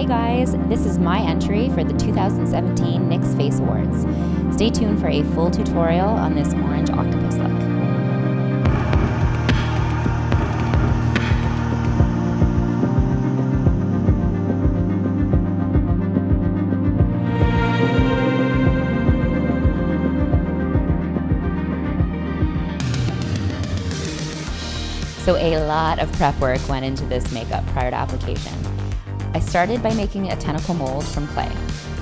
guys, this is my entry for the 2017 NYX Face Awards. Stay tuned for a full tutorial on this orange octopus look. So a lot of prep work went into this makeup prior to application. I started by making a tentacle mold from clay.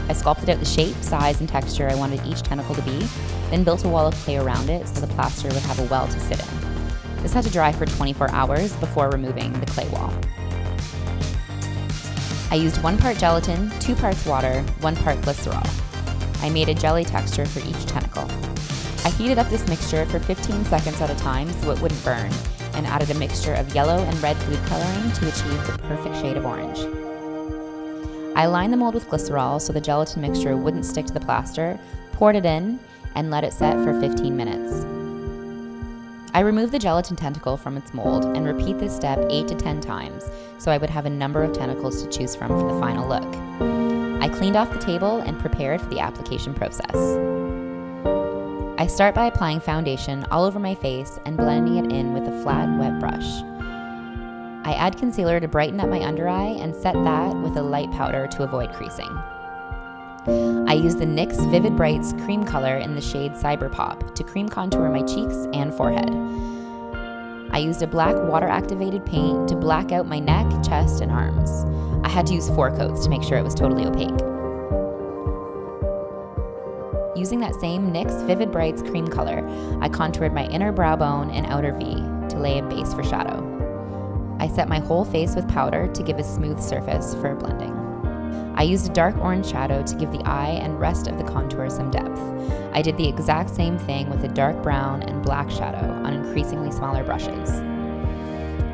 I sculpted out the shape, size, and texture I wanted each tentacle to be, then built a wall of clay around it so the plaster would have a well to sit in. This had to dry for 24 hours before removing the clay wall. I used 1 part gelatin, 2 parts water, 1 part glycerol. I made a jelly texture for each tentacle. I heated up this mixture for 15 seconds at a time so it wouldn't burn, and added a mixture of yellow and red food coloring to achieve the perfect shade of orange. I lined the mold with glycerol so the gelatin mixture wouldn't stick to the plaster, poured it in, and let it set for 15 minutes. I removed the gelatin tentacle from its mold and repeat this step 8 to 10 times so I would have a number of tentacles to choose from for the final look. I cleaned off the table and prepared for the application process. I start by applying foundation all over my face and blending it in with a flat, wet brush. I add concealer to brighten up my under eye and set that with a light powder to avoid creasing. I use the NYX Vivid Brights cream color in the shade Cyber Pop to cream contour my cheeks and forehead. I used a black water-activated paint to black out my neck, chest, and arms. I had to use 4 coats to make sure it was totally opaque. Using that same NYX Vivid Brights cream color, I contoured my inner brow bone and outer V to lay a base for shadow. I set my whole face with powder to give a smooth surface for blending. I used a dark orange shadow to give the eye and rest of the contour some depth. I did the exact same thing with a dark brown and black shadow on increasingly smaller brushes.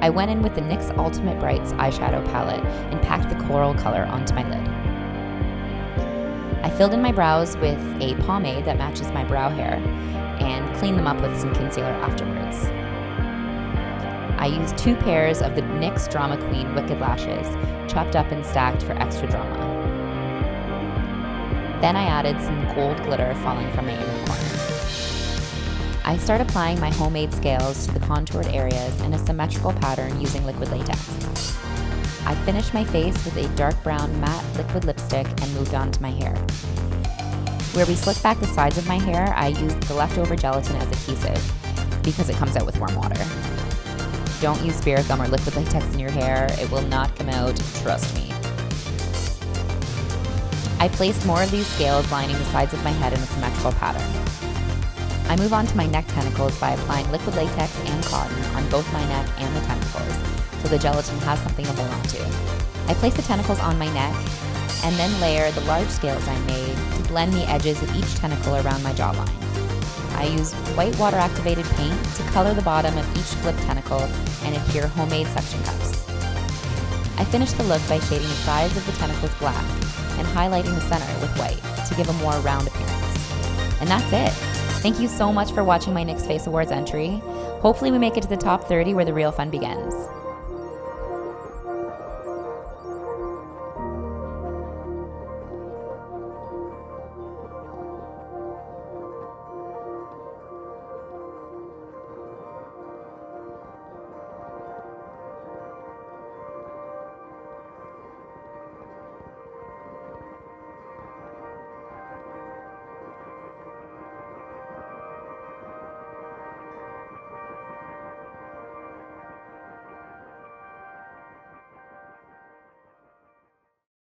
I went in with the NYX Ultimate Brights eyeshadow palette and packed the coral color onto my lid. I filled in my brows with a pomade that matches my brow hair and cleaned them up with some concealer afterwards. I used 2 pairs of the NYX Drama Queen Wicked Lashes, chopped up and stacked for extra drama. Then I added some gold glitter falling from my inner corner. I start applying my homemade scales to the contoured areas in a symmetrical pattern using liquid latex. I finished my face with a dark brown matte liquid lipstick and moved on to my hair. Where we slicked back the sides of my hair, I used the leftover gelatin as adhesive because it comes out with warm water. Don't use spirit gum or liquid latex in your hair. It will not come out, trust me. I placed more of these scales lining the sides of my head in a symmetrical pattern. I move on to my neck tentacles by applying liquid latex and cotton on both my neck and the tentacles, so the gelatin has something to hold on to. I place the tentacles on my neck and then layer the large scales I made to blend the edges of each tentacle around my jawline. I use white water-activated paint to color the bottom of each flipped tentacle and adhere homemade suction cups. I finish the look by shading the sides of the tentacles black and highlighting the center with white to give a more round appearance. And that's it. Thank you so much for watching my NYX Face Awards entry. Hopefully we make it to the top 30 where the real fun begins.